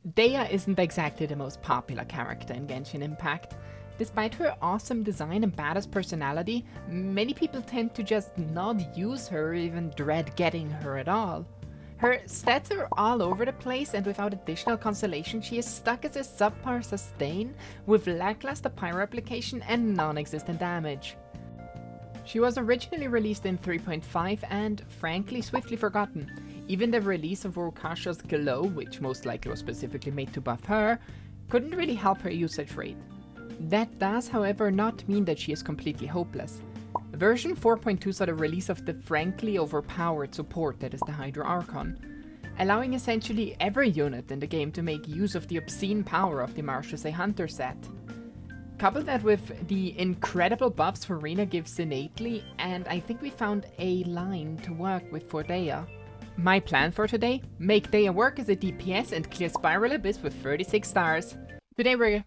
Dehya isn't exactly the most popular character in Genshin Impact. Despite her awesome design and badass personality, many people tend to just not use her or even dread getting her at all. Her stats are all over the place, and without additional consolation she is stuck as a subpar sustain with lackluster pyro application and non-existent damage. She was originally released in 3.5 and, frankly, swiftly forgotten. Even the release of Orokasha's Glow, which most likely was specifically made to buff her, couldn't really help her usage rate. That does, however, not mean that she is completely hopeless. Version 4.2 saw the release of the frankly overpowered support that is the Pyro Archon, allowing essentially every unit in the game to make use of the obscene power of the Martius a Hunter set. Couple that with the incredible buffs Furina gives innately, and I think we found a line to work with for Dehya. My plan for today? Make Dehya work as a DPS and clear Spiral Abyss with 36 stars. Today we're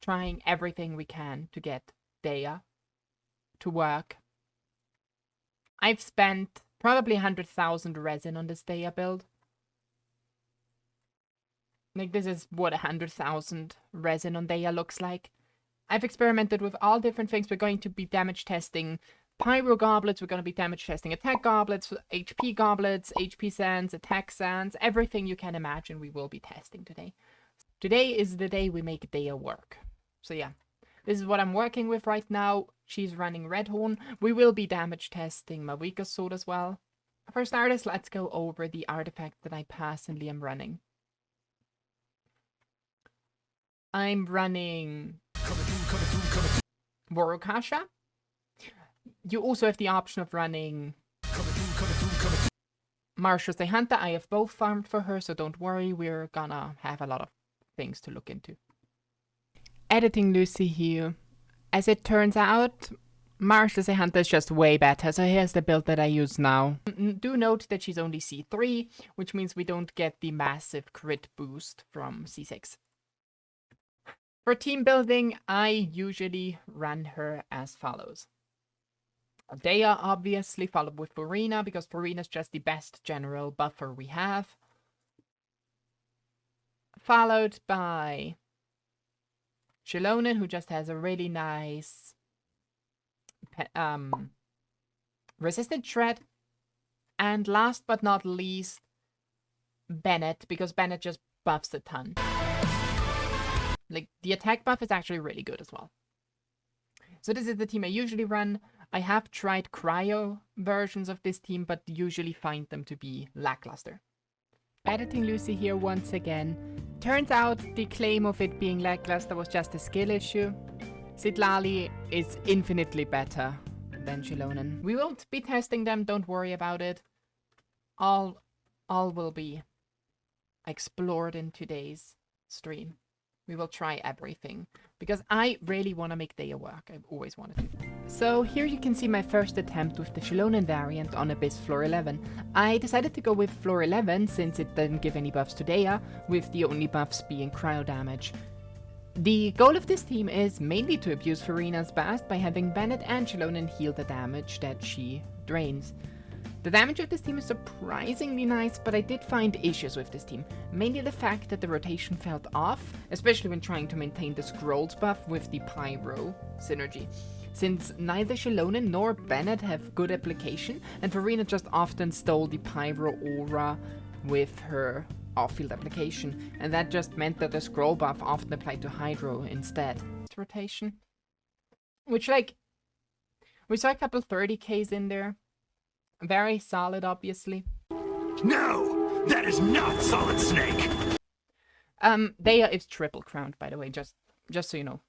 trying everything we can to get Dehya to work. I've spent probably 100,000 resin on this Dehya build. Like, this is what 100,000 resin on Dehya looks like. I've experimented with all different things. We're going to be damage testing Pyro Goblets, we're going to be damage testing Attack Goblets, HP Goblets, HP Sands, Attack Sands, everything you can imagine we will be testing today. Today is the day we make Dehya work. So yeah, this is what I'm working with right now. She's running Redone. We will be damage testing Mavuika's sword as well. For starters, let's go over the artifact that I personally am running. I'm running Orokasha. You also have the option of running Martius a Hunter. I have both farmed for her, so don't worry, we're gonna have a lot of things to look into. Editing Lucy here. As it turns out, Martius a Hunter is just way better, so here's the build that I use now. Do note that she's only C3, which means we don't get the massive crit boost from C6. For team building, I usually run her as follows. Dehya, obviously, followed with Furina, because Furina's just the best general buffer we have. Followed by Shilonen, who just has a really nice resistant shred. And last but not least, Bennett, because Bennett just buffs a ton. Like, the attack buff is actually really good as well. So this is the team I usually run. I have tried cryo versions of this team, but usually find them to be lackluster. Editing Lucy here once again. Turns out the claim of it being lackluster was just a skill issue. Citlali is infinitely better than Shilonen. We won't be testing them, don't worry about it. All will be explored in today's stream. We will try everything, because I really want to make Dehya work. I've always wanted to. So here you can see my first attempt with the Shilonen variant on Abyss floor 11. I decided to go with floor 11 since it didn't give any buffs to Dehya, with the only buffs being cryo damage. The goal of this team is mainly to abuse Furina's bast by having Bennett and Shilonen heal the damage that she drains. The damage of this team is surprisingly nice, but I did find issues with this team. Mainly the fact that the rotation felt off, especially when trying to maintain the scrolls buff with the Pyro synergy. Since neither Shilonen nor Bennett have good application, and Furina just often stole the Pyro aura with her off-field application, and that just meant that the scroll buff often applied to Hydro instead. Rotation. Which, like, we saw a couple 30Ks in there. Very solid, obviously. No! That is not Solid Snake! Dehya is triple crowned, by the way, just so you know.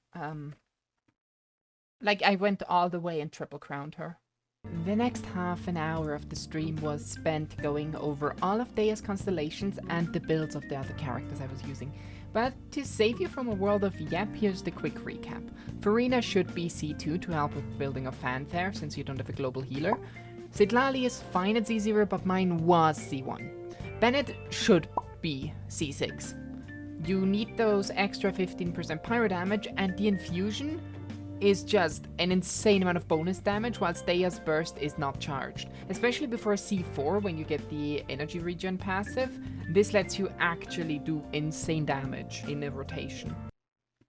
Like, I went all the way and triple crowned her. The next half an hour of the stream was spent going over all of Dehya's constellations and the builds of the other characters I was using. But to save you from a world of yep, here's the quick recap. Furina should be C2 to help with building of fanfare, since you don't have a global healer. Citlali is fine at C0, but mine was C1. Bennett should be C6. You need those extra 15% pyro damage, and the infusion is just an insane amount of bonus damage, whilst Dehya's burst is not charged. Especially before C4, when you get the energy regen passive, this lets you actually do insane damage in a rotation.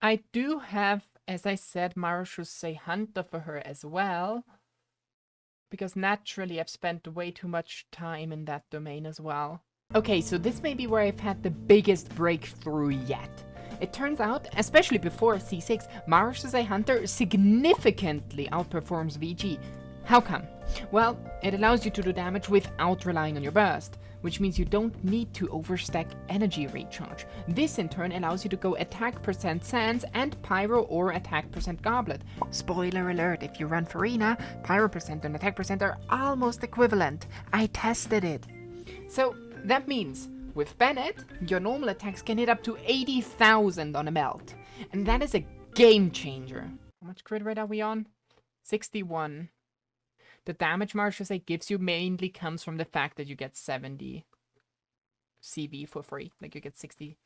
I do have, as I said, Marushu's Hunter for her as well, because naturally I've spent way too much time in that domain as well. Okay, so this may be where I've had the biggest breakthrough yet. It turns out, especially before C6, Marushu's Hunter significantly outperforms VG. How come? Well, it allows you to do damage without relying on your burst, which means you don't need to overstack energy recharge. This in turn allows you to go attack % Sands and Pyro or attack % Goblet. Spoiler alert, if you run Farina, Pyro % and attack % are almost equivalent. I tested it. So that means with Bennett, your normal attacks can hit up to 80,000 on a melt. And that is a game changer. How much crit rate are we on? 61. The damage Marushu gives you mainly comes from the fact that you get 70 CV for free. Like you get 72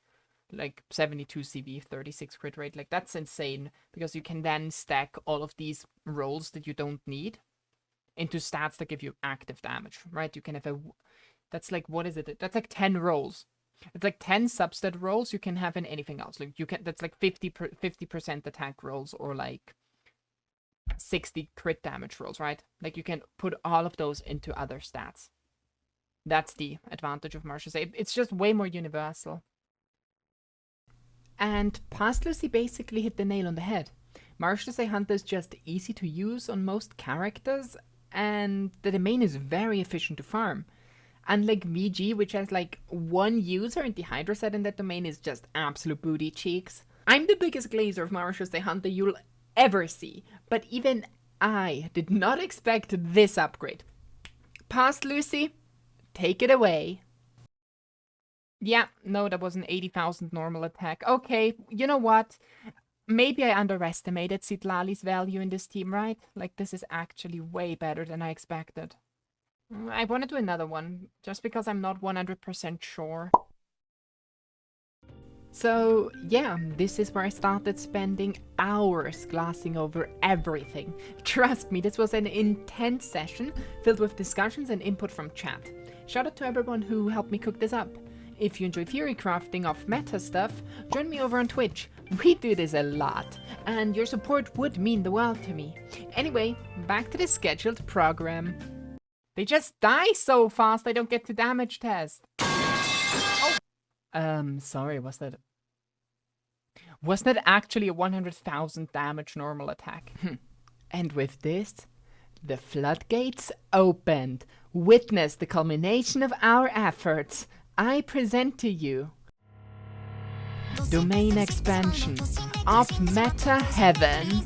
CV, 36 crit rate. Like that's insane because you can then stack all of these rolls that you don't need into stats that give you active damage, right? You can have that's like, what is it? That's like 10 rolls. It's like 10 substat rolls you can have in anything else. Like you can, that's like 50% attack rolls or like 60 crit damage rolls, right? Like you can put all of those into other stats. That's the advantage of Marushu's. It's just way more universal. And Past Lucy basically hit the nail on the head. Marushu's Hunter is just easy to use on most characters, and the domain is very efficient to farm. Unlike VG, which has like one user, and the Hydra set in that domain is just absolute booty cheeks. I'm the biggest glazer of Marushu's Hunter you'll ever see, but even I did not expect this upgrade. Past Lucy, take it away. Yeah, no, that was an 80,000 normal attack. Okay, you know what? Maybe I underestimated Citlali's value in this team, right? Like, this is actually way better than I expected. I want to do another one, just because I'm not 100% sure. So, yeah, this is where I started spending hours glassing over everything. Trust me, this was an intense session, filled with discussions and input from chat. Shout out to everyone who helped me cook this up. If you enjoy theory crafting of meta stuff, join me over on Twitch. We do this a lot, and your support would mean the world to me. Anyway, back to the scheduled program. They just die so fast I don't get to damage test. Oh! Sorry, was that actually a 100,000 damage normal attack? And with this, the floodgates opened. Witness the culmination of our efforts. I present to you Domain Expansion of Meta Heaven.